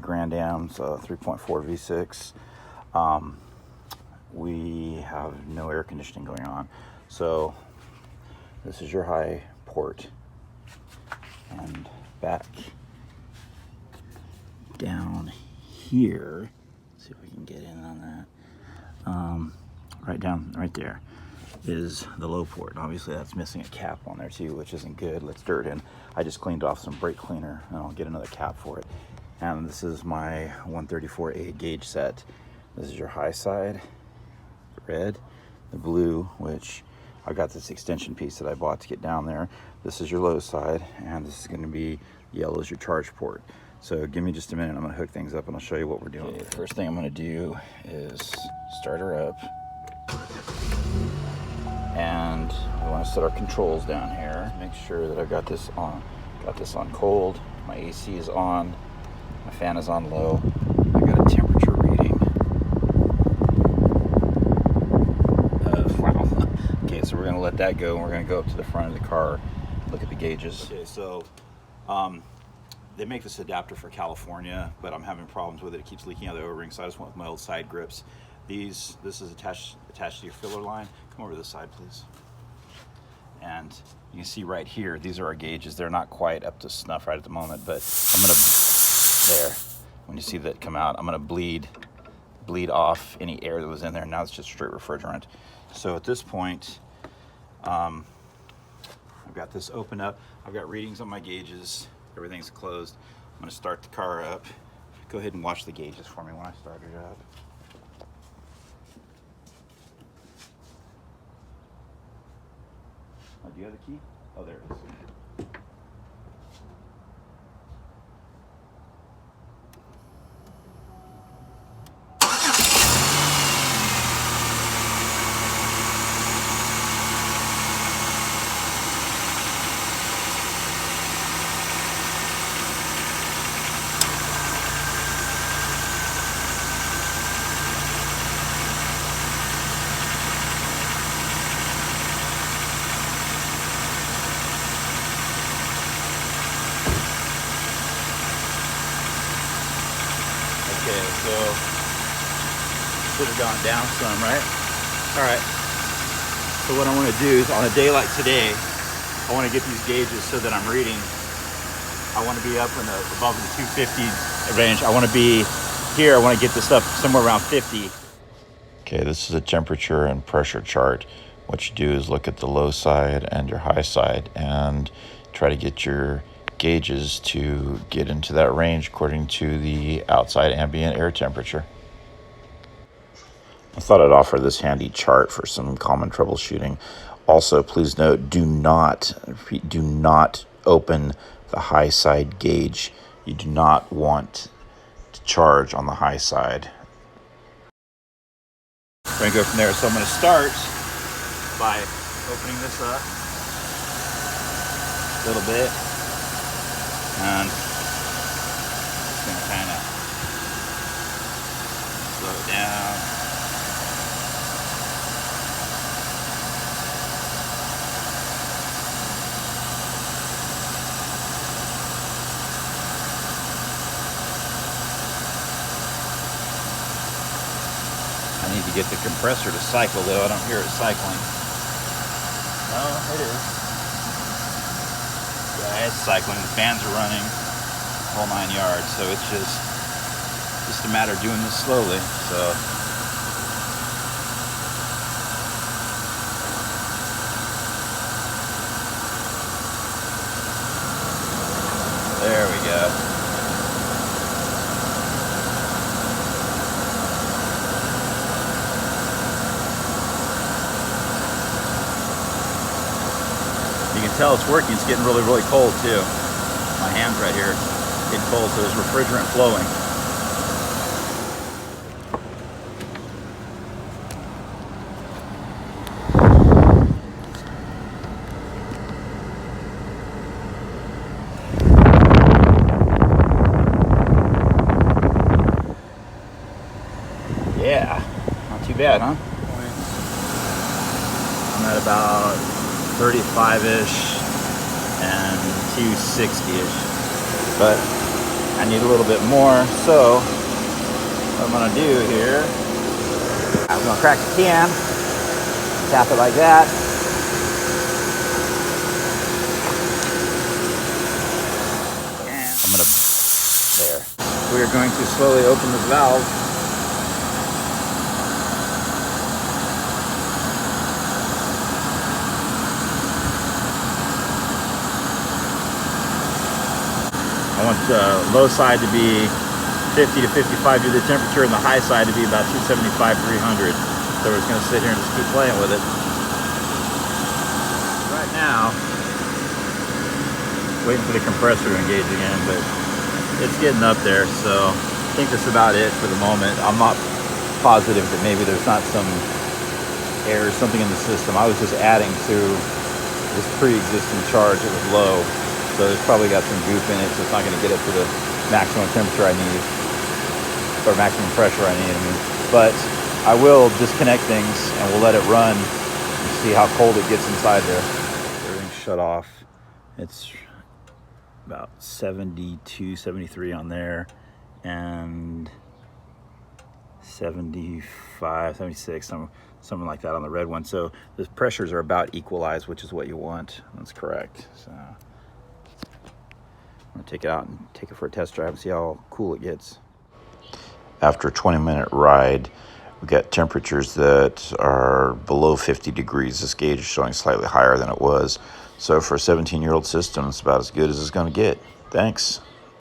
Grand Am's 3.4 V6. We have no air conditioning going on. So this is your high port. And back down here, see if we can get in on that. Right there is the low port. Obviously that's missing a cap on there too, which isn't good. Let's dirt in. I just cleaned off some brake cleaner and I'll get another cap for it. And this is my 134a gauge set. This is your high side, the red, the blue, which I got this extension piece that I bought to get down there. This is your low side, and this is going to be yellow is your charge port. So give me just a minute. I'm going to hook things up and I'll show you what we're doing. Okay, first thing I'm going to do is start her up. And we want to set our controls down here. Make sure that I've got this on. Got this on cold. My AC is on. My fan is on low. I got a temperature reading. Wow. Okay, so we're going to let that go, and we're going to go up to the front of the car, look at the gauges. Okay, so they make this adapter for California, but I'm having problems with it. It keeps leaking out of the O-ring, so I just went with my old side grips. This is attached to your filler line. Come over to the side, please. And you can see right here, these are our gauges. They're not quite up to snuff right at the moment, but I'm gonna, there, when you see that come out, I'm gonna bleed off any air that was in there. Now it's just straight refrigerant. So at this point, I've got this open up. I've got readings on my gauges. Everything's closed. I'm gonna start the car up. Go ahead and watch the gauges for me when I start it up. Oh, do you have the key? Oh, there it is. Okay, so should have gone down some, right? All right. So what I want to do is on a day like today, I want to get these gauges so that I'm reading. I want to be up in above the 250 range. I want to be here. I want to get this up somewhere around 50. Okay, this is a temperature and pressure chart. What you do is look at the low side and your high side and try to get your gauges to get into that range according to the outside ambient air temperature. I thought I'd offer this handy chart for some common troubleshooting. Also, please note, do not open the high side gauge. You do not want to charge on the high side. We're going to go from there. So I'm going to start by opening this up a little bit. And just going to kind of slow it down. I need to get the compressor to cycle though. I don't hear it cycling. No, it is. Yeah, it's cycling. The fans are running, whole 9 yards. So it's just a matter of doing this slowly. So there we go. You can tell it's working. It's getting really, really cold too. My hand's right here getting cold, so there's refrigerant flowing. Yeah, not too bad, huh? I'm at about 35-ish and 260-ish, but I need a little bit more, so what I'm gonna do here, I'm gonna crack the can, tap it like that. And I'm gonna, there. We are going to slowly open this valve. I want the low side to be 50 to 55 due to the temperature, and the high side to be about 275, 300. So we're just going to sit here and just keep playing with it. Right now, waiting for the compressor to engage again, but it's getting up there. So I think that's about it for the moment. I'm not positive that maybe there's not some air or something in the system. I was just adding to this pre-existing charge. It was low. So it's probably got some goop in it, so it's not going to get up to the maximum temperature I need, or maximum pressure I need, I mean. But I will disconnect things and we'll let it run and see how cold it gets inside there. Everything's shut off. It's about 72, 73 on there, and 75, 76, something like that on the red one. So the pressures are about equalized, which is what you want. That's correct. So I'm gonna take it out and take it for a test drive and see how cool it gets. After a 20-minute ride, we got temperatures that are below 50 degrees. This gauge is showing slightly higher than it was. So for a 17-year-old system, it's about as good as it's gonna get. Thanks.